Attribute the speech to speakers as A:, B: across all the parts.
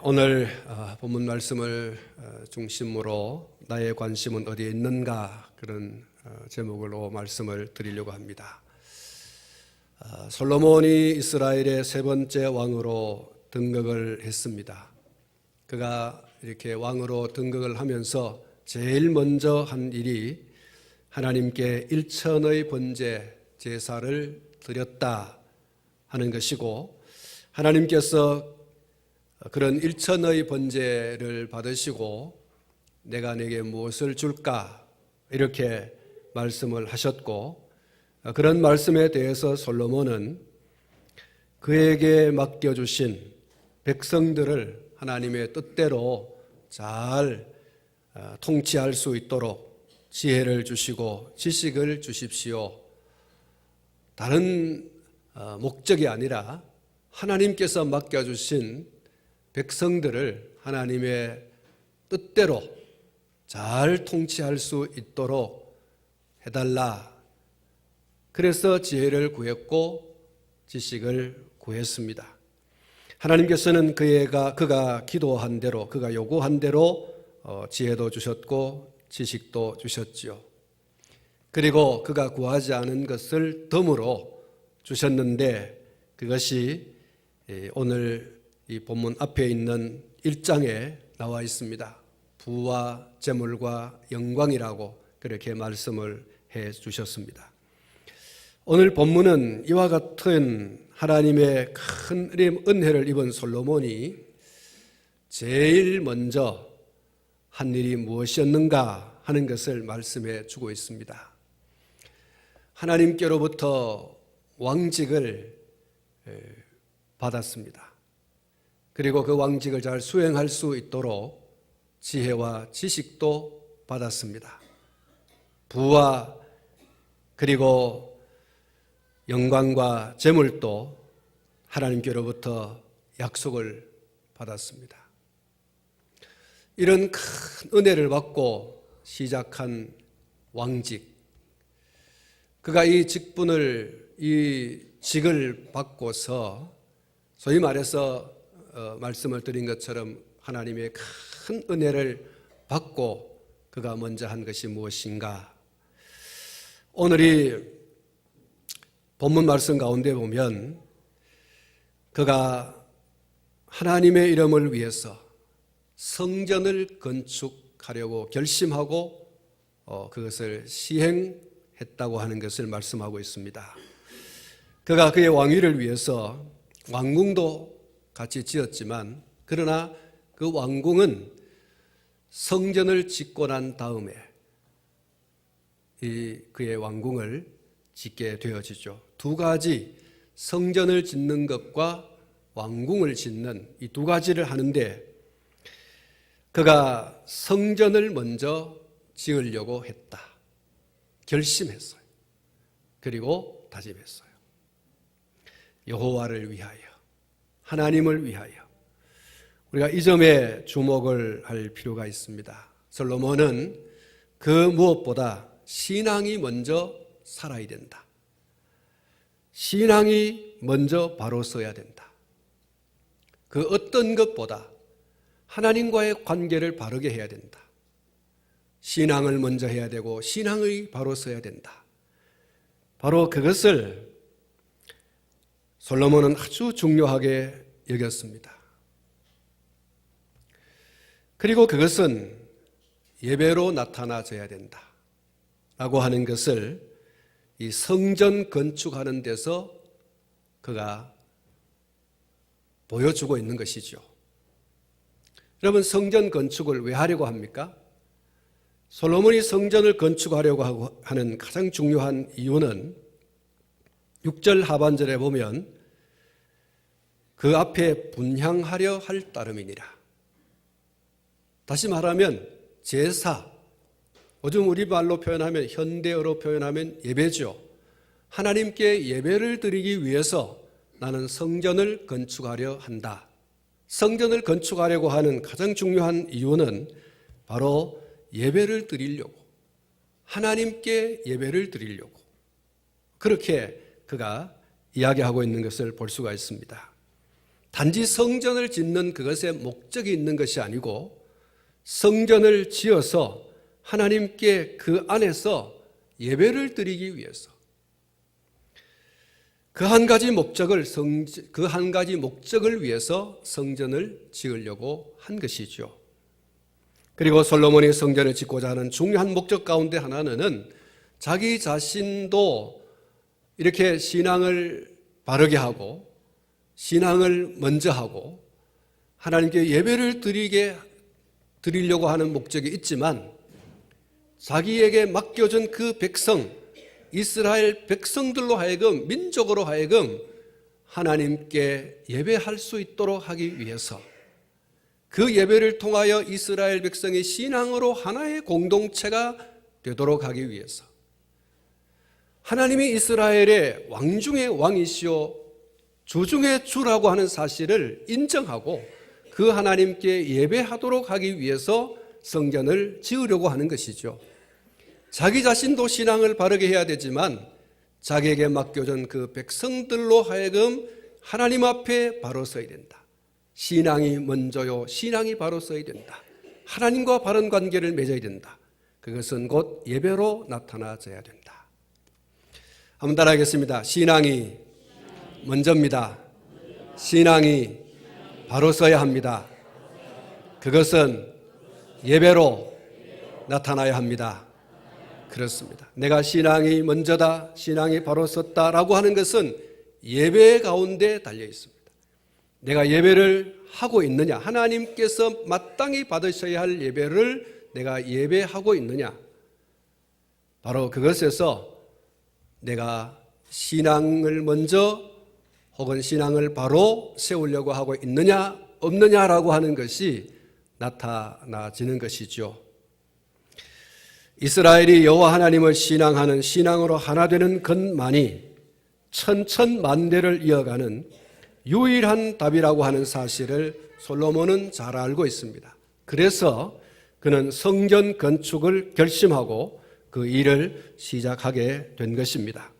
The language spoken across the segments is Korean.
A: 오늘 본문 말씀을 중심으로 나의 관심은 어디에 있는가 그런 제목으로 말씀을 드리려고 합니다. 솔로몬이 이스라엘의 세 번째 왕으로 등극을 했습니다. 그가 이렇게 왕으로 등극을 하면서 제일 먼저 한 일이 하나님께 일천의 번제 제사를 드렸다 하는 것이고, 하나님께서 그런 일천의 번제를 받으시고 내가 내게 무엇을 줄까 이렇게 말씀을 하셨고, 그런 말씀에 대해서 솔로몬은 그에게 맡겨주신 백성들을 하나님의 뜻대로 잘 통치할 수 있도록 지혜를 주시고 지식을 주십시오. 다른 목적이 아니라 하나님께서 맡겨주신 백성들을 하나님의 뜻대로 잘 통치할 수 있도록 해달라. 그래서 지혜를 구했고 지식을 구했습니다. 하나님께서는 그가 기도한 대로, 그가 요구한 대로 지혜도 주셨고 지식도 주셨지요. 그리고 그가 구하지 않은 것을 덤으로 주셨는데, 그것이 오늘 이 본문 앞에 있는 1장에 나와 있습니다. 부와 재물과 영광이라고 그렇게 말씀을 해 주셨습니다. 오늘 본문은 이와 같은 하나님의 큰 은혜를 입은 솔로몬이 제일 먼저 한 일이 무엇이었는가 하는 것을 말씀해 주고 있습니다. 하나님께로부터 왕직을 받았습니다. 그리고 그 왕직을 잘 수행할 수 있도록 지혜와 지식도 받았습니다. 부와 그리고 영광과 재물도 하나님께로부터 약속을 받았습니다. 이런 큰 은혜를 받고 시작한 왕직, 그가 이 직을 받고서 소위 말해서 말씀을 드린 것처럼 하나님의 큰 은혜를 받고 그가 먼저 한 것이 무엇인가? 오늘 이 본문 말씀 가운데 보면 그가 하나님의 이름을 위해서 성전을 건축하려고 결심하고 그것을 시행했다고 하는 것을 말씀하고 있습니다. 그가 그의 왕위를 위해서 왕궁도 같이 지었지만, 그러나 그 왕궁은 성전을 짓고 난 다음에 그의 왕궁을 짓게 되어지죠. 두 가지, 성전을 짓는 것과 왕궁을 짓는 이 두 가지를 하는데, 그가 성전을 먼저 지으려고 했다. 결심했어요. 그리고 다짐했어요. 여호와를 위하여, 하나님을 위하여. 우리가 이 점에 주목을 할 필요가 있습니다. 솔로몬은 그 무엇보다 신앙이 먼저 살아야 된다. 신앙이 먼저 바로 서야 된다. 그 어떤 것보다 하나님과의 관계를 바르게 해야 된다. 신앙을 먼저 해야 되고 신앙이 바로 서야 된다. 바로 그것을 솔로몬은 아주 중요하게 여겼습니다. 그리고 그것은 예배로 나타나져야 된다 라고 하는 것을 이 성전 건축하는 데서 그가 보여주고 있는 것이죠. 여러분, 성전 건축을 왜 하려고 합니까? 솔로몬이 성전을 건축하려고 하는 가장 중요한 이유는 6절 하반절에 보면 그 앞에 분향하려 할 따름이니라. 다시 말하면 제사, 요즘 우리 말로 표현하면, 현대어로 표현하면 예배죠. 하나님께 예배를 드리기 위해서 나는 성전을 건축하려 한다. 성전을 건축하려고 하는 가장 중요한 이유는 바로 예배를 드리려고, 하나님께 예배를 드리려고, 그렇게 그가 이야기하고 있는 것을 볼 수가 있습니다. 단지 성전을 짓는 그것에 목적이 있는 것이 아니고 성전을 지어서 하나님께 그 안에서 예배를 드리기 위해서 그 한 가지 목적을 위해서 성전을 지으려고 한 것이죠. 그리고 솔로몬이 성전을 짓고자 하는 중요한 목적 가운데 하나는 자기 자신도 이렇게 신앙을 바르게 하고 신앙을 먼저 하고 하나님께 예배를 드리려고 하는 목적이 있지만 자기에게 맡겨준 그 백성, 이스라엘 백성들로 하여금, 민족으로 하여금 하나님께 예배할 수 있도록 하기 위해서 그 예배를 통하여 이스라엘 백성이 신앙으로 하나의 공동체가 되도록 하기 위해서 하나님이 이스라엘의 왕 중의 왕이시오 주 중의 주라고 하는 사실을 인정하고 그 하나님께 예배하도록 하기 위해서 성전을 지으려고 하는 것이죠. 자기 자신도 신앙을 바르게 해야 되지만 자기에게 맡겨진 그 백성들로 하여금 하나님 앞에 바로 서야 된다. 신앙이 먼저요. 신앙이 바로 서야 된다. 하나님과 바른 관계를 맺어야 된다. 그것은 곧 예배로 나타나져야 된다. 한번 따라하겠습니다. 신앙이 먼저입니다. 신앙이 바로 서야 합니다. 그것은 예배로 나타나야 합니다. 그렇습니다. 내가 신앙이 먼저다, 신앙이 바로 섰다라고 하는 것은 예배 가운데 달려 있습니다. 내가 예배를 하고 있느냐, 하나님께서 마땅히 받으셔야 할 예배를 내가 예배하고 있느냐, 바로 그것에서 내가 신앙을 먼저 혹은 신앙을 바로 세우려고 하고 있느냐 없느냐라고 하는 것이 나타나지는 것이죠. 이스라엘이 여호와 하나님을 신앙하는 신앙으로 하나 되는 것만이 천천만대를 이어가는 유일한 답이라고 하는 사실을 솔로몬은 잘 알고 있습니다. 그래서 그는 성전 건축을 결심하고 그 일을 시작하게 된 것입니다.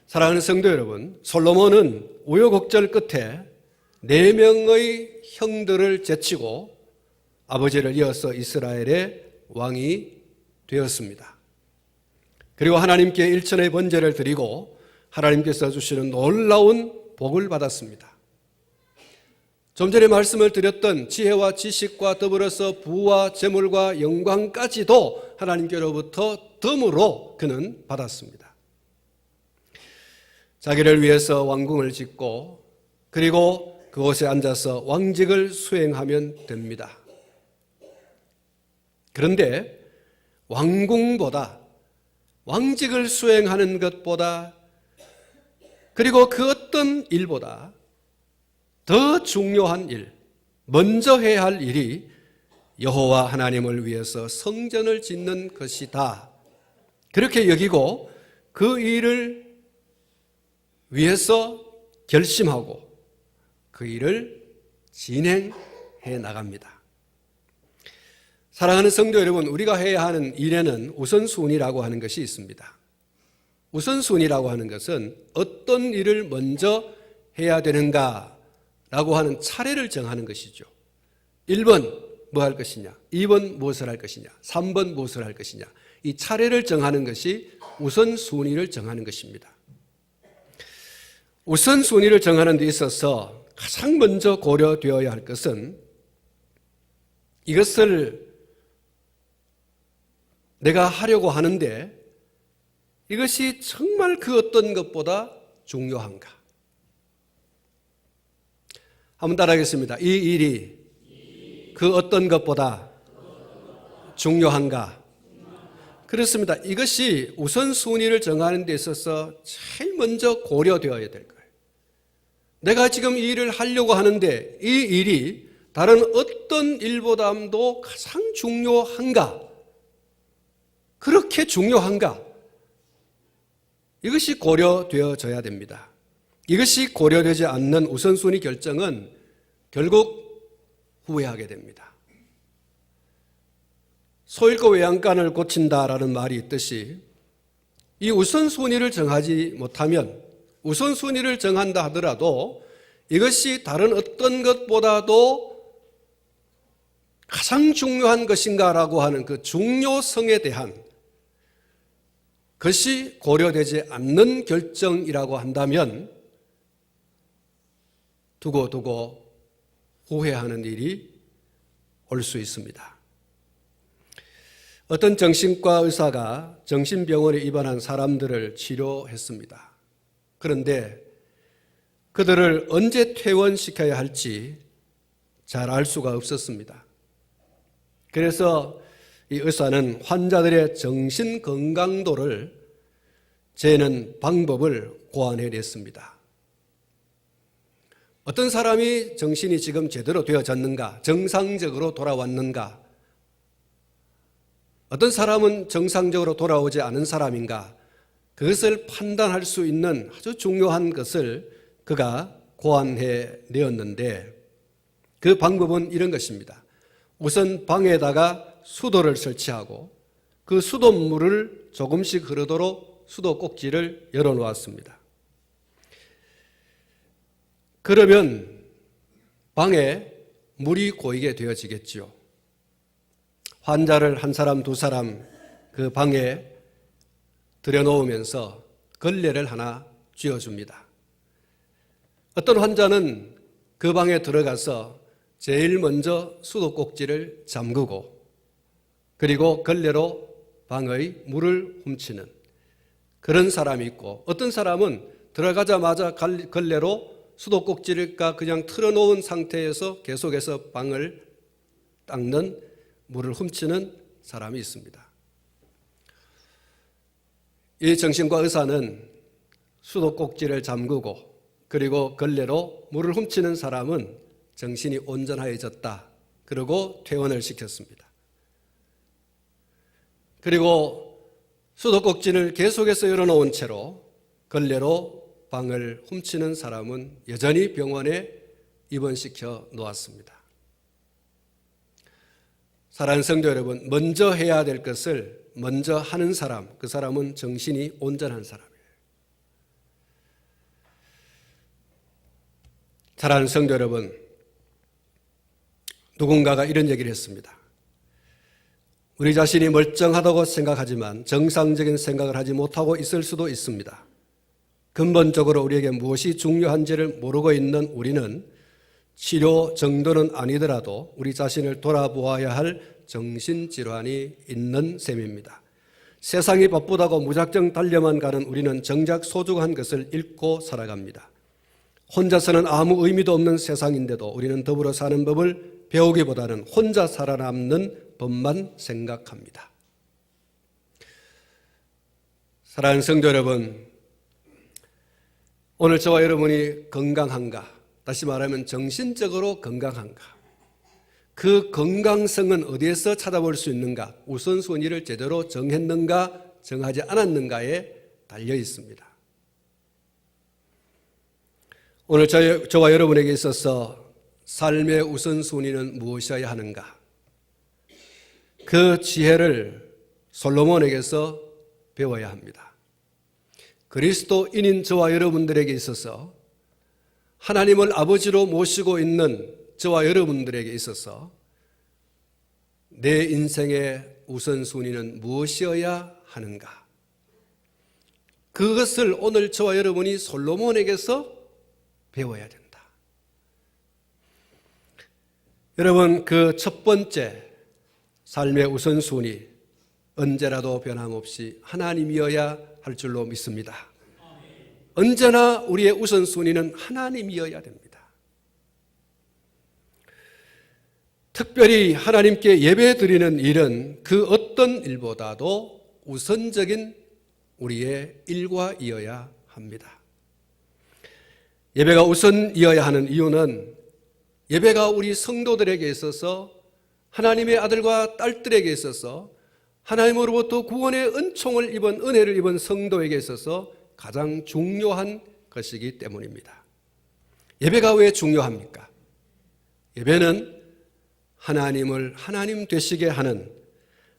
A: 사랑하는 성도 여러분, 솔로몬은 우여곡절 끝에 4명의 형들을 제치고 아버지를 이어서 이스라엘의 왕이 되었습니다. 그리고 하나님께 일천의 번제를 드리고 하나님께서 주시는 놀라운 복을 받았습니다. 좀 전에 말씀을 드렸던 지혜와 지식과 더불어서 부와 재물과 영광까지도 하나님께로부터 덤으로 그는 받았습니다. 자기를 위해서 왕궁을 짓고 그리고 그곳에 앉아서 왕직을 수행하면 됩니다. 그런데 왕궁보다 왕직을 수행하는 것보다 그리고 그 어떤 일보다 더 중요한 일, 먼저 해야 할 일이 여호와 하나님을 위해서 성전을 짓는 것이다. 그렇게 여기고 그 일을 위해서 결심하고 그 일을 진행해 나갑니다. 사랑하는 성도 여러분, 우리가 해야 하는 일에는 우선순위라고 하는 것이 있습니다. 우선순위라고 하는 것은 어떤 일을 먼저 해야 되는가라고 하는 차례를 정하는 것이죠. 1번 뭐 할 것이냐, 2번 무엇을 할 것이냐, 3번 무엇을 할 것이냐, 이 차례를 정하는 것이 우선순위를 정하는 것입니다. 우선순위를 정하는 데 있어서 가장 먼저 고려되어야 할 것은 이것을 내가 하려고 하는데 이것이 정말 그 어떤 것보다 중요한가? 한번 따라하겠습니다. 이 일이 그 어떤 것보다 중요한가? 그렇습니다. 이것이 우선순위를 정하는 데 있어서 제일 먼저 고려되어야 될 거예요. 내가 지금 이 일을 하려고 하는데 이 일이 다른 어떤 일보다도 가장 중요한가? 그렇게 중요한가? 이것이 고려되어져야 됩니다. 이것이 고려되지 않는 우선순위 결정은 결국 후회하게 됩니다. 소 잃고 외양간을 고친다라는 말이 있듯이 이 우선순위를 정하지 못하면 우선순위를 정한다 하더라도 이것이 다른 어떤 것보다도 가장 중요한 것인가라고 하는 그 중요성에 대한 것이 고려되지 않는 결정이라고 한다면 두고두고 후회하는 일이 올 수 있습니다. 어떤 정신과 의사가 정신병원에 입원한 사람들을 치료했습니다. 그런데 그들을 언제 퇴원시켜야 할지 잘 알 수가 없었습니다. 그래서 이 의사는 환자들의 정신 건강도를 재는 방법을 고안해냈습니다. 어떤 사람이 정신이 지금 제대로 되어졌는가, 정상적으로 돌아왔는가, 어떤 사람은 정상적으로 돌아오지 않은 사람인가, 그것을 판단할 수 있는 아주 중요한 것을 그가 고안해 내었는데 그 방법은 이런 것입니다. 우선 방에다가 수도를 설치하고 그 수돗물을 조금씩 흐르도록 수도 꼭지를 열어놓았습니다. 그러면 방에 물이 고이게 되어지겠지요. 환자를 한 사람, 두 사람 그 방에 들여놓으면서 걸레를 하나 쥐어줍니다. 어떤 환자는 그 방에 들어가서 제일 먼저 수도꼭지를 잠그고 그리고 걸레로 방의 물을 훔치는 그런 사람이 있고, 어떤 사람은 들어가자마자 걸레로 수도꼭지를 그냥 틀어놓은 상태에서 계속해서 방을 닦는, 물을 훔치는 사람이 있습니다. 이 정신과 의사는 수도꼭지를 잠그고 그리고 걸레로 물을 훔치는 사람은 정신이 온전해졌다, 그리고 퇴원을 시켰습니다. 그리고 수도꼭지를 계속해서 열어놓은 채로 걸레로 방을 훔치는 사람은 여전히 병원에 입원시켜 놓았습니다. 사랑하는 성도 여러분, 먼저 해야 될 것을 먼저 하는 사람, 그 사람은 정신이 온전한 사람이에요. 사랑하는 성도 여러분, 누군가가 이런 얘기를 했습니다. 우리 자신이 멀쩡하다고 생각하지만 정상적인 생각을 하지 못하고 있을 수도 있습니다. 근본적으로 우리에게 무엇이 중요한지를 모르고 있는 우리는 치료 정도는 아니더라도 우리 자신을 돌아보아야 할 정신질환이 있는 셈입니다. 세상이 바쁘다고 무작정 달려만 가는 우리는 정작 소중한 것을 잃고 살아갑니다. 혼자서는 아무 의미도 없는 세상인데도 우리는 더불어 사는 법을 배우기보다는 혼자 살아남는 법만 생각합니다. 사랑하는 성도 여러분, 오늘 저와 여러분이 건강한가, 다시 말하면 정신적으로 건강한가, 그 건강성은 어디에서 찾아볼 수 있는가, 우선순위를 제대로 정했는가 정하지 않았는가에 달려 있습니다. 오늘 저와 여러분에게 있어서 삶의 우선순위는 무엇이어야 하는가, 그 지혜를 솔로몬에게서 배워야 합니다. 그리스도인인 저와 여러분들에게 있어서, 하나님을 아버지로 모시고 있는 저와 여러분들에게 있어서 내 인생의 우선순위는 무엇이어야 하는가, 그것을 오늘 저와 여러분이 솔로몬에게서 배워야 된다. 여러분, 그 첫 번째 삶의 우선순위, 언제라도 변함없이 하나님이어야 할 줄로 믿습니다. 언제나 우리의 우선순위는 하나님이어야 됩니다. 특별히 하나님께 예배 드리는 일은 그 어떤 일보다도 우선적인 우리의 일과이어야 합니다. 예배가 우선이어야 하는 이유는 예배가 우리 성도들에게 있어서, 하나님의 아들과 딸들에게 있어서, 하나님으로부터 구원의 은총을 입은, 은혜를 입은 성도에게 있어서 가장 중요한 것이기 때문입니다. 예배가 왜 중요합니까? 예배는 하나님을 하나님 되시게 하는,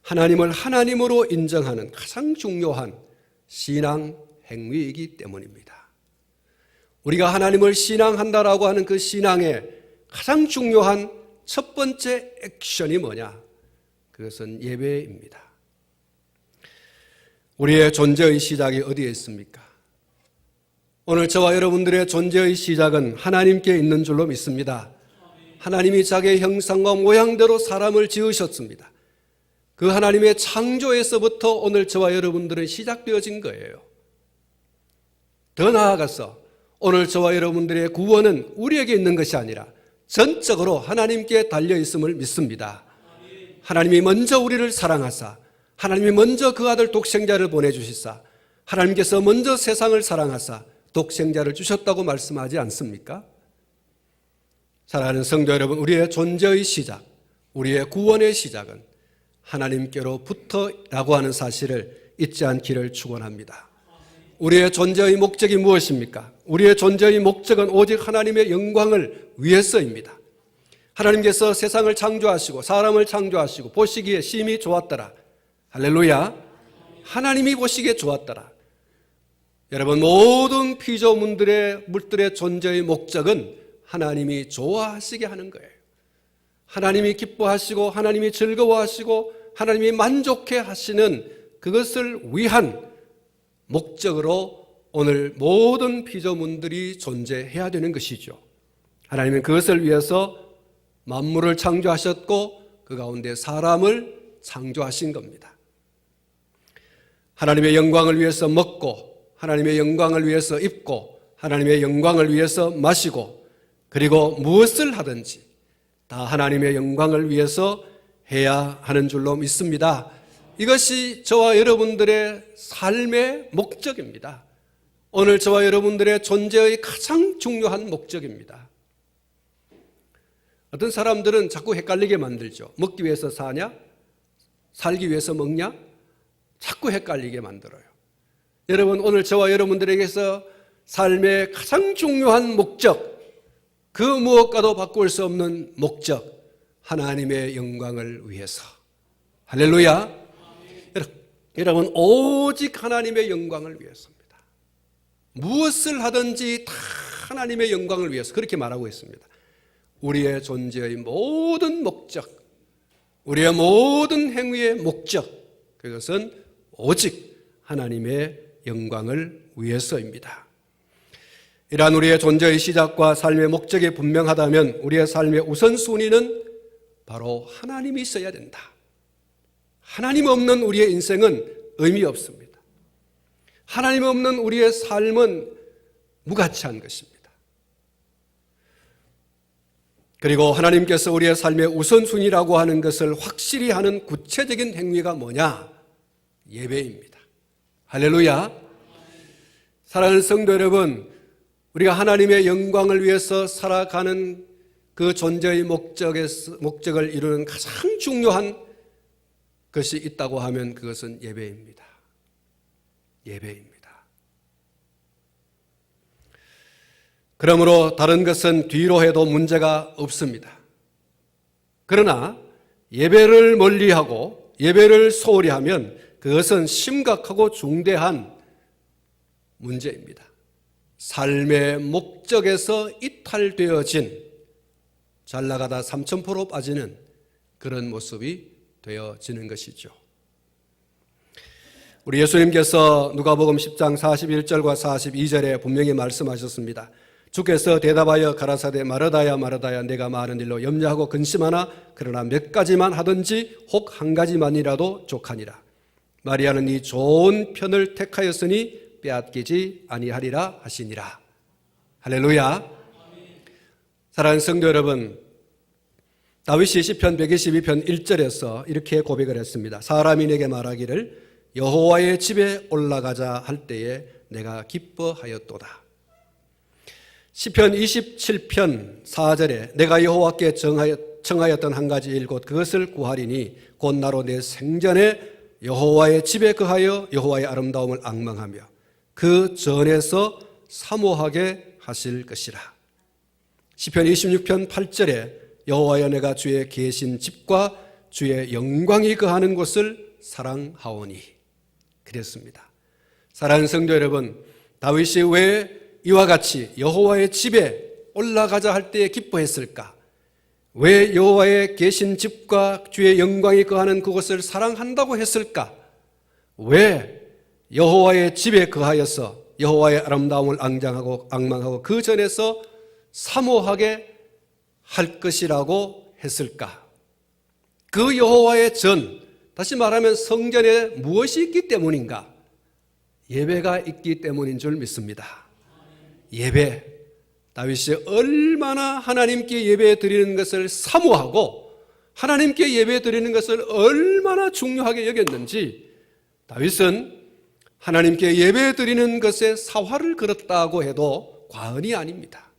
A: 하나님을 하나님으로 인정하는 가장 중요한 신앙 행위이기 때문입니다. 우리가 하나님을 신앙한다라고 하는 그 신앙의 가장 중요한 첫 번째 액션이 뭐냐? 그것은 예배입니다. 우리의 존재의 시작이 어디에 있습니까? 오늘 저와 여러분들의 존재의 시작은 하나님께 있는 줄로 믿습니다. 하나님이 자기의 형상과 모양대로 사람을 지으셨습니다. 그 하나님의 창조에서부터 오늘 저와 여러분들은 시작되어진 거예요. 더 나아가서 오늘 저와 여러분들의 구원은 우리에게 있는 것이 아니라 전적으로 하나님께 달려있음을 믿습니다. 하나님이 먼저 우리를 사랑하사 하나님이 먼저 그 아들 독생자를 보내주시사 하나님께서 먼저 세상을 사랑하사 독생자를 주셨다고 말씀하지 않습니까? 사랑하는 성도 여러분, 우리의 존재의 시작, 우리의 구원의 시작은 하나님께로부터라고 하는 사실을 잊지 않기를 축원합니다. 우리의 존재의 목적이 무엇입니까? 우리의 존재의 목적은 오직 하나님의 영광을 위해서입니다. 하나님께서 세상을 창조하시고 사람을 창조하시고 보시기에 심히 좋았더라. 할렐루야. 하나님이 보시기에 좋았더라. 여러분, 모든 피조물들의 존재의 목적은 하나님이 좋아하시게 하는 거예요. 하나님이 기뻐하시고 하나님이 즐거워하시고 하나님이 만족해 하시는 그것을 위한 목적으로 오늘 모든 피조물들이 존재해야 되는 것이죠. 하나님은 그것을 위해서 만물을 창조하셨고 그 가운데 사람을 창조하신 겁니다. 하나님의 영광을 위해서 먹고 하나님의 영광을 위해서 입고 하나님의 영광을 위해서 마시고 그리고 무엇을 하든지 다 하나님의 영광을 위해서 해야 하는 줄로 믿습니다. 이것이 저와 여러분들의 삶의 목적입니다. 오늘 저와 여러분들의 존재의 가장 중요한 목적입니다. 어떤 사람들은 자꾸 헷갈리게 만들죠. 먹기 위해서 사냐? 살기 위해서 먹냐? 자꾸 헷갈리게 만들어요. 여러분, 오늘 저와 여러분들에게서 삶의 가장 중요한 목적, 그 무엇과도 바꿀 수 없는 목적, 하나님의 영광을 위해서. 할렐루야. 여러분, 오직 하나님의 영광을 위해서입니다. 무엇을 하든지 다 하나님의 영광을 위해서 그렇게 말하고 있습니다. 우리의 존재의 모든 목적, 우리의 모든 행위의 목적, 그것은 오직 하나님의 영광을 위해서입니다. 이러한 우리의 존재의 시작과 삶의 목적이 분명하다면 우리의 삶의 우선순위는 바로 하나님이 있어야 된다. 하나님 없는 우리의 인생은 의미 없습니다. 하나님 없는 우리의 삶은 무가치한 것입니다. 그리고 하나님께서 우리의 삶의 우선순위라고 하는 것을 확실히 하는 구체적인 행위가 뭐냐? 예배입니다. 할렐루야. 사랑하는 성도 여러분, 우리가 하나님의 영광을 위해서 살아가는 그 존재의 목적을 이루는 가장 중요한 것이 있다고 하면 그것은 예배입니다. 예배입니다. 그러므로 다른 것은 뒤로 해도 문제가 없습니다. 그러나 예배를 멀리하고 예배를 소홀히 하면 그것은 심각하고 중대한 문제입니다. 삶의 목적에서 이탈되어진, 잘 나가다 삼천포로 빠지는 그런 모습이 되어지는 것이죠. 우리 예수님께서 누가복음 10장 41절과 42절에 분명히 말씀하셨습니다. 주께서 대답하여 가라사대 마르다야 마르다야 내가 많은 일로 염려하고 근심하나 그러나 몇 가지만 하든지 혹 한 가지만이라도 족하니라. 마리아는 이 좋은 편을 택하였으니 빼앗기지 아니하리라 하시니라. 할렐루야. 사랑하는 성도 여러분, 다윗이 시편 122편 1절에서 이렇게 고백을 했습니다. 사람이 내게 말하기를 여호와의 집에 올라가자 할 때에 내가 기뻐하였도다. 시편 27편 4절에 내가 여호와께 청하였던 한 가지 일 곧 그것을 구하리니 곧 나로 내 생전에 여호와의 집에 거하여 여호와의 아름다움을 앙망하며 그 전에서 사모하게 하실 것이라. 시편 26편 8절에 여호와여 내가 주의 계신 집과 주의 영광이 거하는 곳을 사랑하오니 그랬습니다. 사랑하는 성도 여러분, 다윗이 왜 이와 같이 여호와의 집에 올라가자 할 때에 기뻐했을까? 왜 여호와의 계신 집과 주의 영광이 거하는 그곳을 사랑한다고 했을까? 왜 여호와의 집에 거하여서 여호와의 아름다움을 앙망하고 그 전에서 사모하게 할 것이라고 했을까? 그 여호와의 전, 다시 말하면 성전에 무엇이 있기 때문인가? 예배가 있기 때문인 줄 믿습니다. 예배. 다윗이 얼마나 하나님께 예배 드리는 것을 사모하고 하나님께 예배 드리는 것을 얼마나 중요하게 여겼는지 다윗은 하나님께 예배 드리는 것에 사활을 걸었다고 해도 과언이 아닙니다.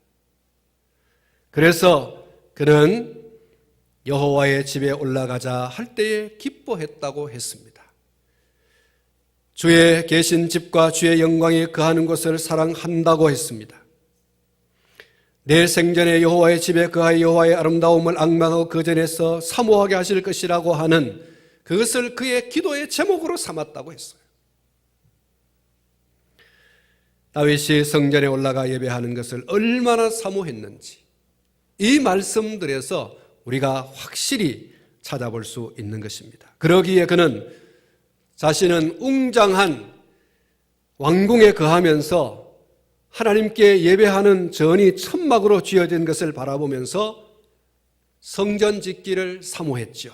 A: 그래서 그는 여호와의 집에 올라가자 할 때에 기뻐했다고 했습니다. 주의 계신 집과 주의 영광이 거하는 곳을 사랑한다고 했습니다. 내 생전에 여호와의 집에 거하여 여호와의 아름다움을 앙망하고 그 전에서 사모하게 하실 것이라고 하는 그것을 그의 기도의 제목으로 삼았다고 했어요. 다윗이 성전에 올라가 예배하는 것을 얼마나 사모했는지 이 말씀들에서 우리가 확실히 찾아볼 수 있는 것입니다. 그러기에 그는 자신은 웅장한 왕궁에 거하면서 하나님께 예배하는 전이 천막으로 쥐어진 것을 바라보면서 성전 짓기를 사모했죠.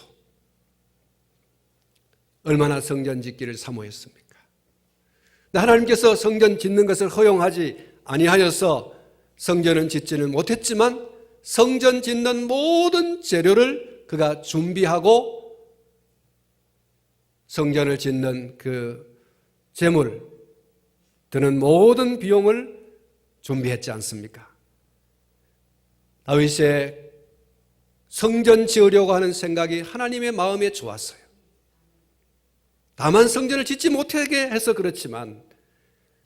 A: 얼마나 성전 짓기를 사모했습니까? 하나님께서 성전 짓는 것을 허용하지 아니하여서 성전은 짓지는 못했지만 성전 짓는 모든 재료를 그가 준비하고 성전을 짓는 그 재물 드는 모든 비용을 준비했지 않습니까? 다윗의 성전 지으려고 하는 생각이 하나님의 마음에 좋았어요. 다만 성전을 짓지 못하게 해서 그렇지만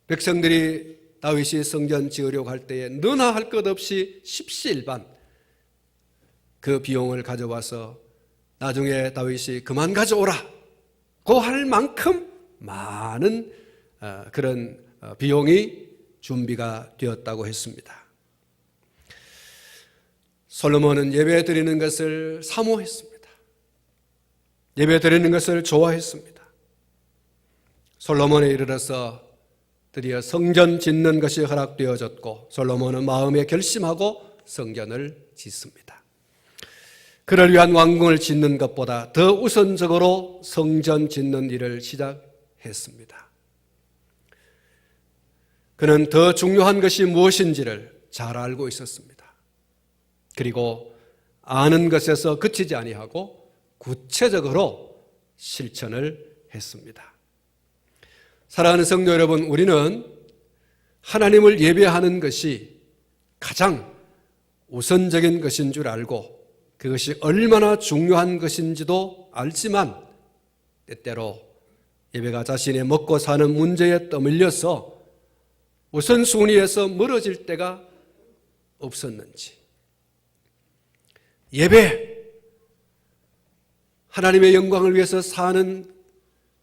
A: 백성들이 다윗이 성전 지으려고 할 때에 너나 할 것 없이 십시일반 그 비용을 가져와서 나중에 다윗이 그만 가져오라 고 할 만큼 많은 그런 비용이 준비가 되었다고 했습니다. 솔로몬은 예배 드리는 것을 사모했습니다. 예배 드리는 것을 좋아했습니다. 솔로몬에 이르러서 드디어 성전 짓는 것이 허락되어졌고 솔로몬은 마음에 결심하고 성전을 짓습니다. 그를 위한 왕궁을 짓는 것보다 더 우선적으로 성전 짓는 일을 시작했습니다. 그는 더 중요한 것이 무엇인지를 잘 알고 있었습니다. 그리고 아는 것에서 그치지 아니하고 구체적으로 실천을 했습니다. 사랑하는 성도 여러분, 우리는 하나님을 예배하는 것이 가장 우선적인 것인 줄 알고 그것이 얼마나 중요한 것인지도 알지만 때때로 예배가 자신의 먹고 사는 문제에 떠밀려서 우선순위에서 멀어질 때가 없었는지, 예배, 하나님의 영광을 위해서 사는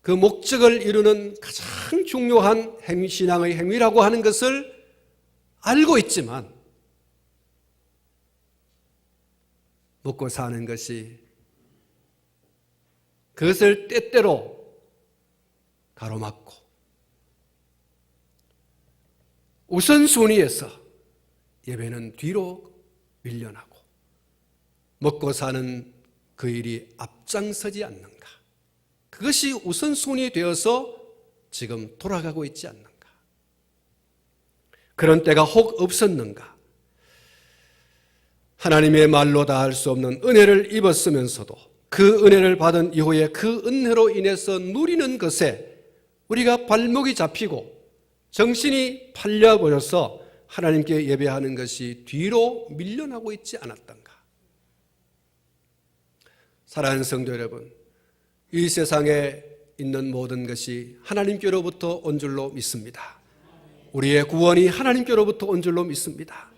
A: 그 목적을 이루는 가장 중요한 신앙의 행위라고 하는 것을 알고 있지만 먹고 사는 것이 그것을 때때로 가로막고 우선순위에서 예배는 뒤로 밀려나고 먹고 사는 그 일이 앞장서지 않는가? 그것이 우선순위 되어서 지금 돌아가고 있지 않는가? 그런 때가 혹 없었는가? 하나님의 말로 다 할 수 없는 은혜를 입었으면서도 그 은혜를 받은 이후에 그 은혜로 인해서 누리는 것에 우리가 발목이 잡히고 정신이 팔려버려서 하나님께 예배하는 것이 뒤로 밀려나고 있지 않았던가? 사랑하는 성도 여러분, 이 세상에 있는 모든 것이 하나님께로부터 온 줄로 믿습니다. 우리의 구원이 하나님께로부터 온 줄로 믿습니다.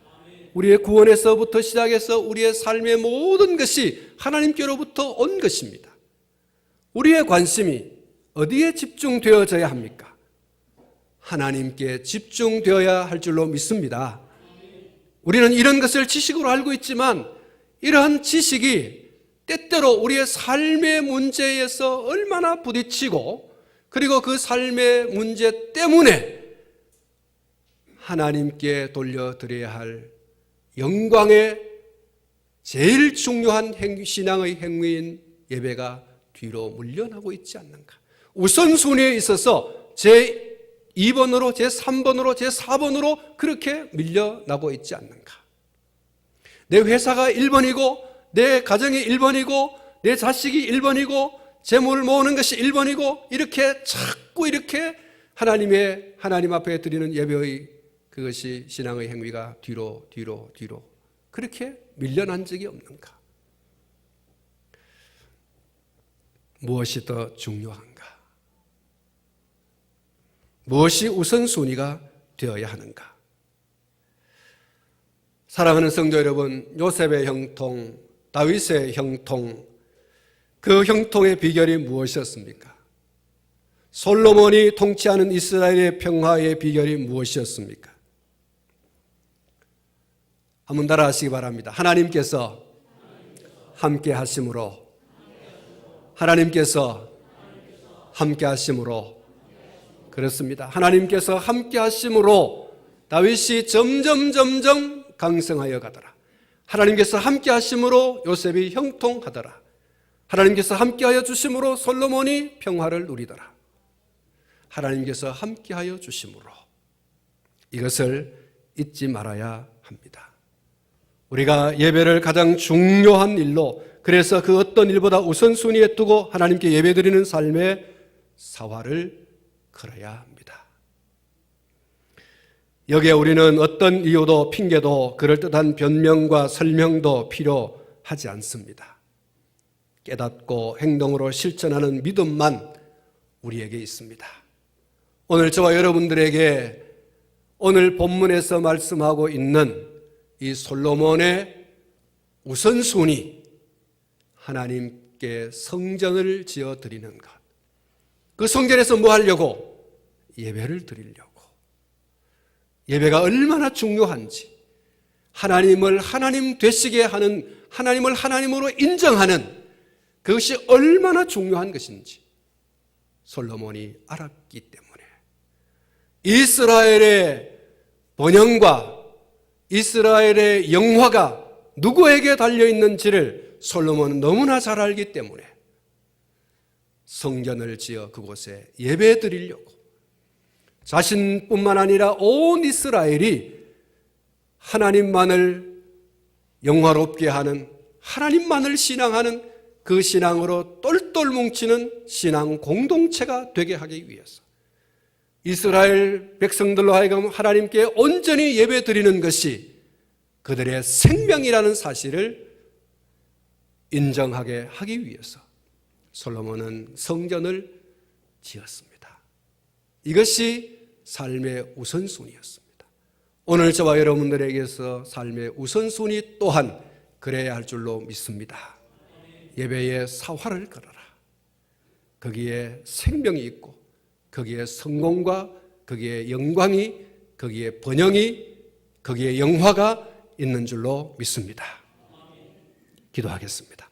A: 우리의 구원에서부터 시작해서 우리의 삶의 모든 것이 하나님께로부터 온 것입니다. 우리의 관심이 어디에 집중되어져야 합니까? 하나님께 집중되어야 할 줄로 믿습니다. 우리는 이런 것을 지식으로 알고 있지만 이러한 지식이 때때로 우리의 삶의 문제에서 얼마나 부딪히고 그리고 그 삶의 문제 때문에 하나님께 돌려드려야 할 영광의 제일 중요한 신앙의 행위인 예배가 뒤로 물러나고 있지 않는가. 우선순위에 있어서 제2번으로 제3번으로 제4번으로 그렇게 밀려나고 있지 않는가. 내 회사가 1번이고 내 가정이 1번이고 내 자식이 1번이고 재물을 모으는 것이 1번이고 이렇게 자꾸 이렇게 하나님 앞에 드리는 예배의 그것이 신앙의 행위가 뒤로 그렇게 밀려난 적이 없는가. 무엇이 더 중요한가? 무엇이 우선순위가 되어야 하는가? 사랑하는 성도 여러분, 요셉의 형통, 다윗의 형통, 그 형통의 비결이 무엇이었습니까? 솔로몬이 통치하는 이스라엘의 평화의 비결이 무엇이었습니까? 한번 따라하시기 바랍니다. 하나님께서 함께 하심으로, 하나님께서 함께 하심으로, 그렇습니다. 하나님께서 함께 하심으로 다윗이 점점 강성하여 가더라. 하나님께서 함께 하심으로 요셉이 형통하더라. 하나님께서 함께하여 주심으로 솔로몬이 평화를 누리더라. 하나님께서 함께하여 주심으로, 이것을 잊지 말아야 합니다. 우리가 예배를 가장 중요한 일로, 그래서 그 어떤 일보다 우선순위에 두고 하나님께 예배드리는 삶의 사활을 걸어야 합니다. 여기에 우리는 어떤 이유도 핑계도 그럴듯한 변명과 설명도 필요하지 않습니다. 깨닫고 행동으로 실천하는 믿음만 우리에게 있습니다. 오늘 저와 여러분들에게 오늘 본문에서 말씀하고 있는 이 솔로몬의 우선순위, 하나님께 성전을 지어 드리는 것. 그 성전에서 뭐 하려고? 예배를 드리려고. 예배가 얼마나 중요한지, 하나님을 하나님 되시게 하는, 하나님을 하나님으로 인정하는 그것이 얼마나 중요한 것인지 솔로몬이 알았기 때문에 이스라엘의 번영과 이스라엘의 영화가 누구에게 달려있는지를 솔로몬은 너무나 잘 알기 때문에 성전을 지어 그곳에 예배 드리려고, 자신뿐만 아니라 온 이스라엘이 하나님만을 영화롭게 하는, 하나님만을 신앙하는 그 신앙으로 똘똘 뭉치는 신앙 공동체가 되게 하기 위해서 이스라엘 백성들로 하여금 하나님께 온전히 예배드리는 것이 그들의 생명이라는 사실을 인정하게 하기 위해서 솔로몬은 성전을 지었습니다. 이것이 삶의 우선순위였습니다. 오늘 저와 여러분들에게서 삶의 우선순위 또한 그래야 할 줄로 믿습니다. 예배의 사활을 걸어라. 거기에 생명이 있고 거기에 성공과 거기에 영광이, 거기에 번영이, 거기에 영화가 있는 줄로 믿습니다. 기도하겠습니다.